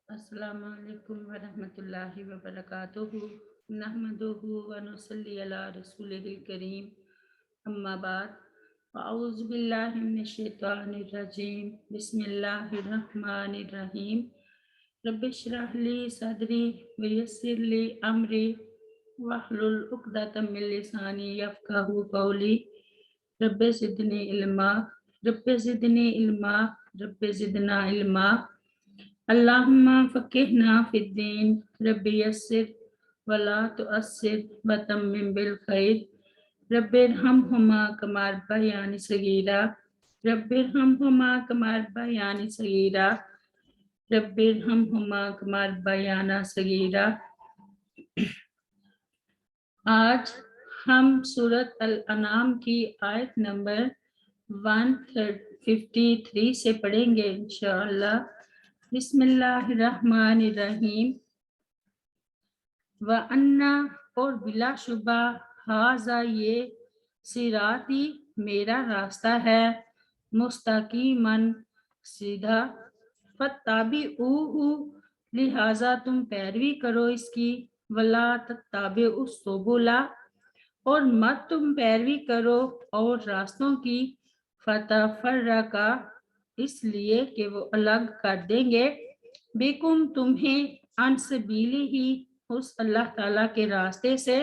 السلام علیکم ورحمۃ اللہ وبرکاتہ نحمدہ ونصلی علی رسولہ الکریم اما بعد اعوذ باللہ من الشیطان الرجیم بسم اللہ الرحمن الرحیم رب اشرح لی صدری ویسر لی امری واحلل عقدۃ من لسانی یفقہوا قولی رب زدنی علما رب زدنی علما رب زدنا علما اللہم فقہنا فی الدین رب یسر ولا تعسر وتمم بالخیر رب ارحمہما کما ربیانی صغیرا رب ارحمہما کما ربیانی صغیرا رب ارحمہما کما ربیانا صغیرا۔ آج ہم سورۃ الانعام کی آیت نمبر 153 سے پڑھیں گے انشاءاللہ۔ بسم اللہ الرحمن الرحیم۔ وَأَنَّا اور بلا شبہ ھذا یہ صراطی میرا راستہ ہے مستقیماً سیدھا فاتبعوہ لہذا تم پیروی کرو اس کی ولا تتبعوا السبل اور مت تم پیروی کرو اور راستوں کی فتفرق اس لیے کہ وہ الگ کر دیں گے بکم تمہیں عن سبیلہ ہی اس اللہ تعالیٰ کے راستے سے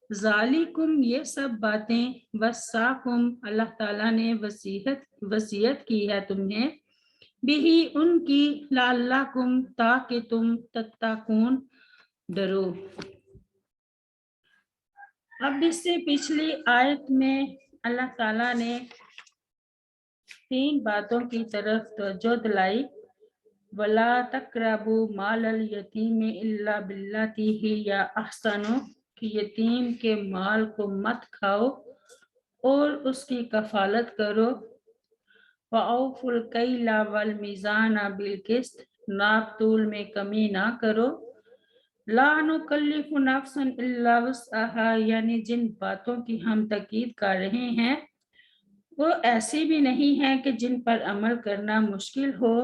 ذالکم یہ سب باتیں وصاکم اللہ تعالیٰ نے وصیت کی ہے تمہیں بہی ان کی لعلکم تاکہ تم تتقون ڈرو۔ اب اس سے پچھلی آیت میں اللہ تعالیٰ نے 3 باتوں کی طرف توجہ دلائی۔ وَلَا تَقْرَبُوا مَالَ الْيَتِيمِ إِلَّا بِالَّتِي هِيَ أَحْسَنُ کہ یتیم کے مال کو مت کھاؤ اور اس کی کفالت کرو۔ وَأَوْفُوا الْكَيْلَ وَالْمِيزَانَ بِالْقِسْطِ ناپ تول میں کمی نہ کرو۔ لَا نُكَلِّفُ نَفْسًا إِلَّا وُسْعَهَا یعنی جن باتوں کی ہم تاکید کر رہے ہیں وہ ایسی بھی نہیں ہے کہ جن پر عمل کرنا مشکل ہو۔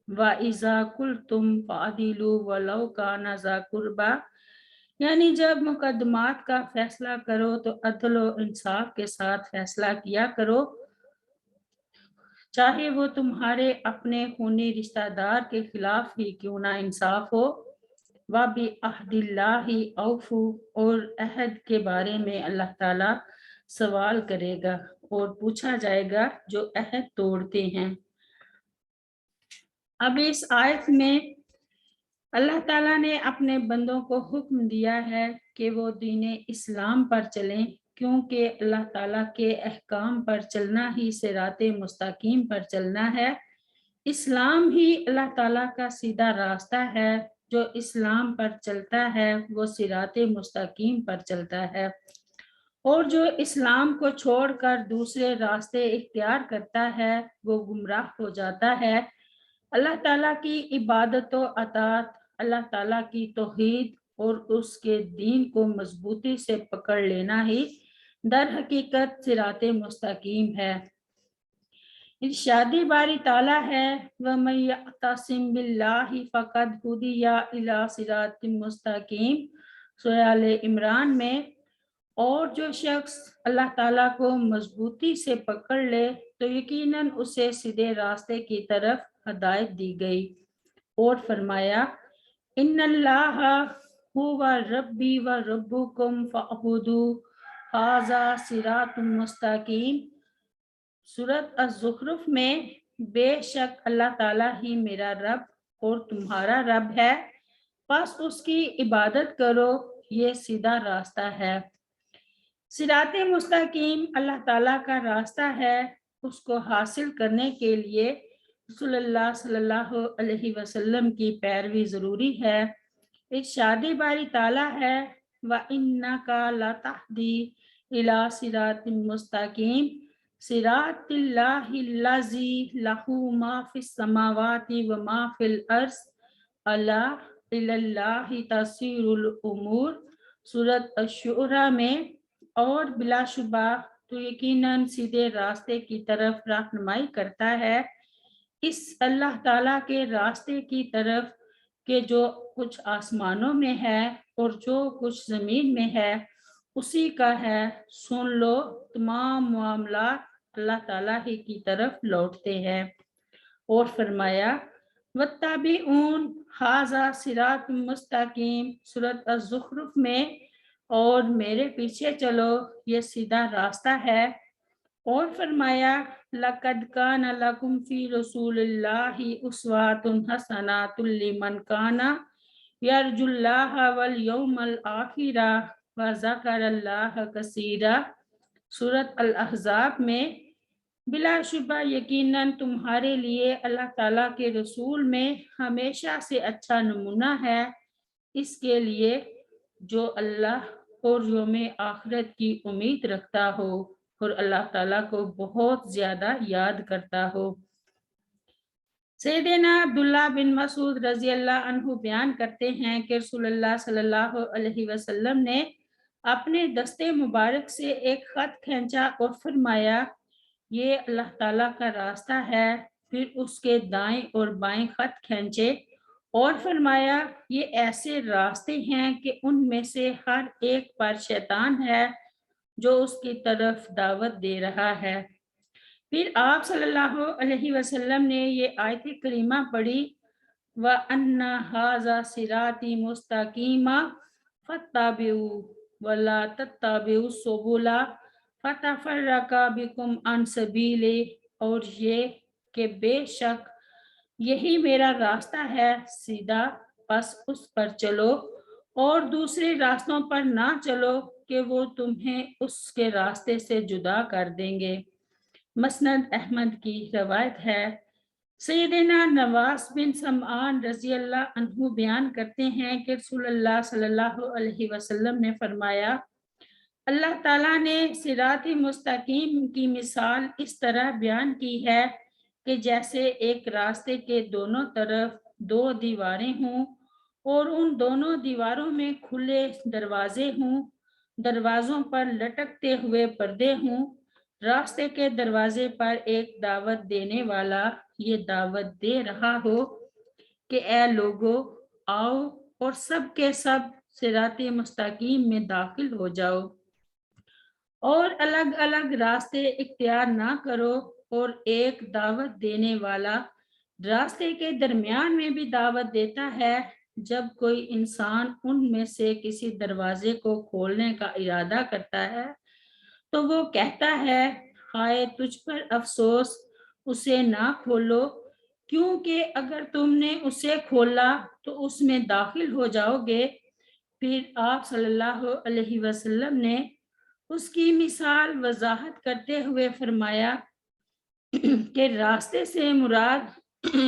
وَإِذَا قُلْتُمْ فَعْدِلُوا وَلَوْ كَانَ ذَا قُرْبَىٰ یعنی جب مقدمات کا فیصلہ کرو تو عدل و انصاف کے ساتھ فیصلہ کیا کرو چاہے وہ تمہارے اپنے خونی رشتہ دار کے خلاف ہی کیوں نہ انصاف ہو۔ وَبِعَہْدِ اللَّهِ أَوْفُوا اور عہد کے بارے میں اللہ تعالیٰ سوال کرے گا اور پوچھا جائے گا جو عہد توڑتے ہیں۔ اب اس آیت میں اللہ تعالیٰ نے اپنے بندوں کو حکم دیا ہے کہ وہ دین اسلام پر چلیں کیونکہ اللہ تعالیٰ کے احکام پر چلنا ہی صراط مستقیم پر چلنا ہے۔ اسلام ہی اللہ تعالیٰ کا سیدھا راستہ ہے، جو اسلام پر چلتا ہے وہ صراط مستقیم پر چلتا ہے، اور جو اسلام کو چھوڑ کر دوسرے راستے اختیار کرتا ہے وہ گمراہ ہو جاتا ہے۔ اللہ تعالیٰ کی عبادت و اطاعت، اللہ تعالیٰ کی توحید اور اس کے دین کو مضبوطی سے پکڑ لینا ہی در حقیقت صراط مستقیم ہے۔ ارشادی باری تعالیٰ ہے وَمَن يَعْتَصِم بِاللَّهِ فَقَدْ هُدِیَ إِلَىٰ صِرَاطٍ مُسْتَقِیم سورہ آل عمران میں، اور جو شخص اللہ تعالیٰ کو مضبوطی سے پکڑ لے تو یقیناً اسے سیدھے راستے کی طرف ہدایت دی گئی، اور فرمایا ان اللہ هو ربی و ربکم فاعبدوہ ھذا صراط مستقیم۔ سورۃ الزخرف میں بے شک اللہ تعالیٰ ہی میرا رب اور تمہارا رب ہے، پس اس کی عبادت کرو، یہ سیدھا راستہ ہے۔ صراط مستقیم اللہ تعالیٰ کا راستہ ہے، اس کو حاصل کرنے کے لیے رسول اللہ صلی اللہ علیہ وسلم کی پیروی ضروری ہے۔ ارشاد باری تعالیٰ ہے وَإِنَّكَ لَتَهْدِي إِلَىٰ صِرَاطٍ مُسْتَقِيمٍ صراط اللہ الذی لہ ما فی السماوات وما فی الارض الا الی اللہ تصیر الامور سورۃ الشعراء میں، اور بلا شبہ تو یقیناً سیدھے راستے کی طرف رہنمائی کرتا ہے اس اللہ تعالیٰ کے راستے کی طرف کہ جو کچھ آسمانوں میں ہے اور جو کچھ زمین میں ہے اسی کا ہے، سن لو تمام معاملات اللہ تعالیٰ ہی کی طرف لوٹتے ہیں۔ اور فرمایا وَاتَّبِعُونَ هَٰذَا صِرَاطٌ مُسْتَقِيمٌ سورۃ الزخرف میں، اور میرے پیچھے چلو یہ سیدھا راستہ ہے۔ اور فرمایا لَقَدْ كَانَ لَكُمْ فِي رَسُولِ اللَّهِ أُسْوَةٌ حَسَنَةٌ لِمَنْ كَانَ يَرْجُو اللَّهَ وَالْيَوْمَ الْآخِرَ وَذَكَرَ اللَّهَ كَثِيرًا سورۃ الاحزاب میں، بلا شبہ یقیناً تمہارے لیے اللہ تعالیٰ کے رسول میں ہمیشہ سے اچھا نمونہ ہے اس کے لیے جو اللہ اور یوم آخرت کی امید رکھتا ہو اور اللہ تعالیٰ کو بہت زیادہ یاد کرتا ہو۔ سیدنا عبداللہ بن مسعود رضی اللہ عنہ بیان کرتے ہیں کہ رسول اللہ صلی اللہ علیہ وسلم نے اپنے دستے مبارک سے ایک خط کھینچا اور فرمایا یہ اللہ تعالیٰ کا راستہ ہے، پھر اس کے دائیں اور بائیں خط کھینچے اور فرمایا یہ ایسے راستے ہیں کہ ان میں سے ہر ایک پر شیطان ہے جو اس کی طرف دعوت دے رہا ہے۔ پھر آپ صلی اللہ علیہ وسلم نے یہ آیت کریمہ پڑھی وَأَنَّ هَٰذَا صِرَاطِي مُسْتَقِيمًا فَاتَّبِعُوهُ وَلَا تَتَّبِعُوا السُّبُلَ فَتَفَرَّقَ بِكُمْ عَنْ سَبِيلِهِ، اور یہ کہ بے شک یہی میرا راستہ ہے سیدھا، پس اس پر چلو اور دوسرے راستوں پر نہ چلو کہ وہ تمہیں اس کے راستے سے جدا کر دیں گے۔ مسند احمد کی روایت ہے۔ سیدنا نواس بن سمعان رضی اللہ عنہ بیان کرتے ہیں کہ رسول اللہ صلی اللہ علیہ وسلم نے فرمایا اللہ تعالیٰ نے صراط مستقیم کی مثال اس طرح بیان کی ہے کہ جیسے ایک راستے کے دونوں طرف دو دیواریں ہوں اور ان دونوں دیواروں میں کھلے دروازے ہوں، دروازوں پر لٹکتے ہوئے پردے ہوں، راستے کے دروازے پر ایک دعوت دینے والا یہ دعوت دے رہا ہو کہ اے لوگو آؤ اور سب کے سب صراط مستقیم میں داخل ہو جاؤ اور الگ الگ راستے اختیار نہ کرو، اور ایک دعوت دینے والا راستے کے درمیان میں بھی دعوت دیتا ہے۔ جب کوئی انسان ان میں سے کسی دروازے کو کھولنے کا ارادہ کرتا ہے تو وہ کہتا ہے ہائے تجھ پر افسوس، اسے نہ کھولو، کیونکہ اگر تم نے اسے کھولا تو اس میں داخل ہو جاؤ گے۔ پھر آپ صلی اللہ علیہ وسلم نے اس کی مثال وضاحت کرتے ہوئے فرمایا کہ راستے سے مراد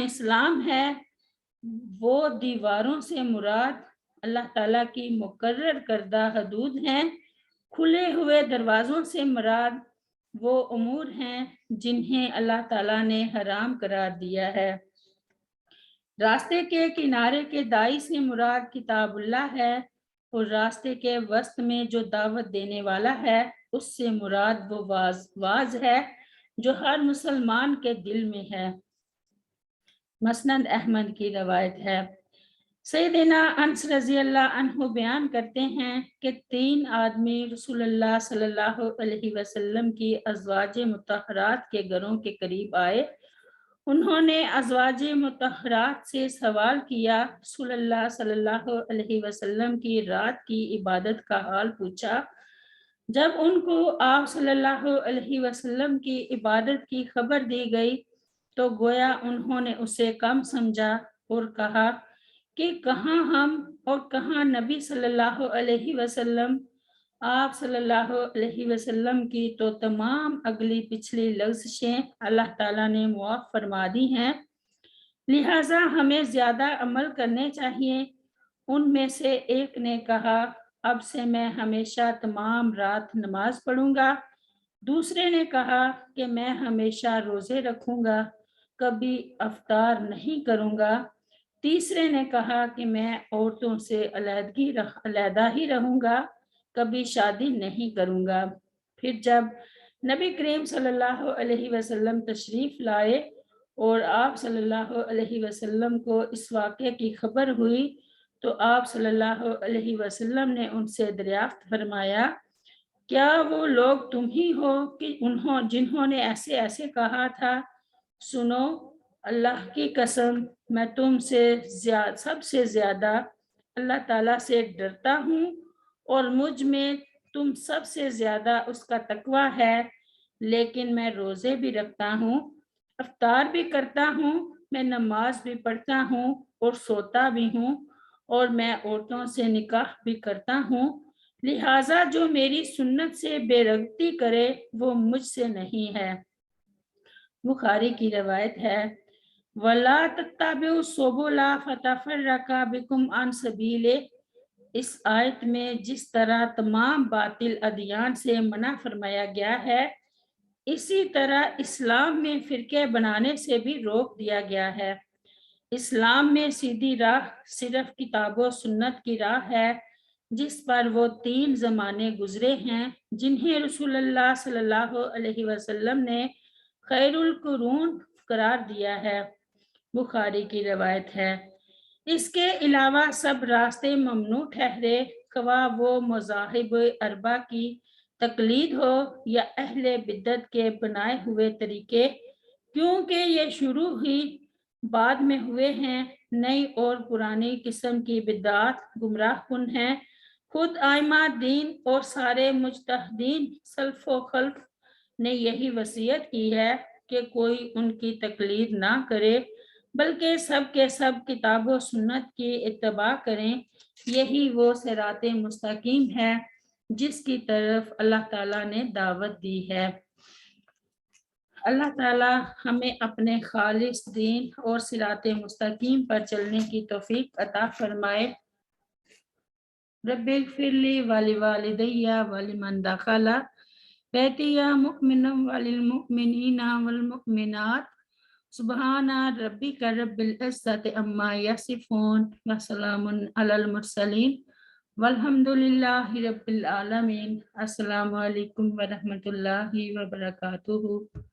اسلام ہے، وہ دیواروں سے مراد اللہ تعالیٰ کی مقرر کردہ حدود ہیں، کھلے ہوئے دروازوں سے مراد وہ امور ہیں جنہیں اللہ تعالیٰ نے حرام قرار دیا ہے۔ راستے کے کنارے کے دائی سے مراد کتاب اللہ ہے، اور راستے کے وسط میں جو دعوت دینے والا ہے اس سے مراد وہ واز ہے جو ہر مسلمان کے دل میں ہے۔ مسند احمد کی روایت ہے۔ سیدنا انس رضی اللہ عنہ بیان کرتے ہیں کہ 3 آدمی رسول اللہ صلی اللہ علیہ وسلم کی ازواج مطہرات کے گھروں کے قریب آئے۔ انہوں نے ازواج مطہرات سے سوال کیا، رسول اللہ صلی اللہ علیہ وسلم کی رات کی عبادت کا حال پوچھا۔ جب ان کو آپ صلی اللہ علیہ وسلم کی عبادت کی خبر دی گئی تو گویا انہوں نے اسے کم سمجھا اور کہا کہ کہاں ہم اور کہاں نبی صلی اللہ علیہ وسلم۔ آپ صلی اللہ علیہ وسلم کی تو تمام اگلی پچھلی لغزشیں اللہ تعالیٰ نے معاف فرما دی ہیں، لہٰذا ہمیں زیادہ عمل کرنے چاہیے۔ ان میں سے ایک نے کہا اب سے میں ہمیشہ تمام رات نماز پڑھوں گا۔ دوسرے نے کہا کہ میں ہمیشہ روزے رکھوں گا، کبھی افطار نہیں کروں گا۔ تیسرے نے کہا کہ میں عورتوں سے علیحدہ ہی رہوں گا، کبھی شادی نہیں کروں گا۔ پھر جب نبی کریم صلی اللہ علیہ وسلم تشریف لائے اور آپ صلی اللہ علیہ وسلم کو اس واقعے کی خبر ہوئی تو آپ صلی اللہ علیہ وسلم نے ان سے دریافت فرمایا کیا وہ لوگ تم ہی ہو کہ جنہوں نے ایسے ایسے کہا تھا سنو اللہ کی قسم میں تم سے سب سے زیادہ اللہ تعالیٰ سے ڈرتا ہوں اور مجھ میں تم سب سے زیادہ اس کا تقوی ہے، لیکن میں روزے بھی رکھتا ہوں، افطار بھی کرتا ہوں، میں نماز بھی پڑھتا ہوں اور سوتا بھی ہوں، اور میں عورتوں سے نکاح بھی کرتا ہوں، لہٰذا جو میری سنت سے بے رغبتی کرے وہ مجھ سے نہیں ہے۔ بخاری کی روایت ہے وَلَا تَتَّبِعُوا السُّبُلَ فَتَفَرَّقَ بِكُمْ عَنْ سَبِيلِهِ۔ اس آیت میں جس طرح تمام باطل ادیان سے منع فرمایا گیا ہے، اسی طرح اسلام میں فرقے بنانے سے بھی روک دیا گیا ہے۔ اسلام میں سیدھی راہ صرف کتاب و سنت کی راہ ہے، جس پر وہ 3 زمانے گزرے ہیں جنہیں رسول اللہ صلی اللہ علیہ وسلم نے خیر القرون قرار دیا ہے۔ بخاری کی روایت ہے اس کے علاوہ سب راستے ممنوع ٹھہرے، خواہ وہ مذاہب اربع کی تقلید ہو یا اہل بدعت کے بنائے ہوئے طریقے، کیونکہ یہ شروع ہی بعد میں ہوئے ہیں۔ نئی اور پرانی قسم کی بدعات گمراہ کن ہیں۔ خود ائمہ دین اور سارے مجتہدین سلف و خلف نے یہی وصیت کی ہے کہ کوئی ان کی تقلید نہ کرے، بلکہ سب کے سب کتاب و سنت کی اتباع کریں۔ یہی وہ صراط مستقیم ہے جس کی طرف اللہ تعالیٰ نے دعوت دی ہے۔ اللہ تعالیٰ ہمیں اپنے خالص دین اور صراط مستقیم پر چلنے کی توفیق عطا فرمائے۔ رب اغفر لی ولوالدی ولمن دخل بیتی مؤمنا وللمؤمنین والمؤمنات سبحان ربک رب العزت عما یصفون وسلام علی المرسلین والحمد للہ رب العالمین۔ السلام علیکم ورحمۃ اللہ وبرکاتہ۔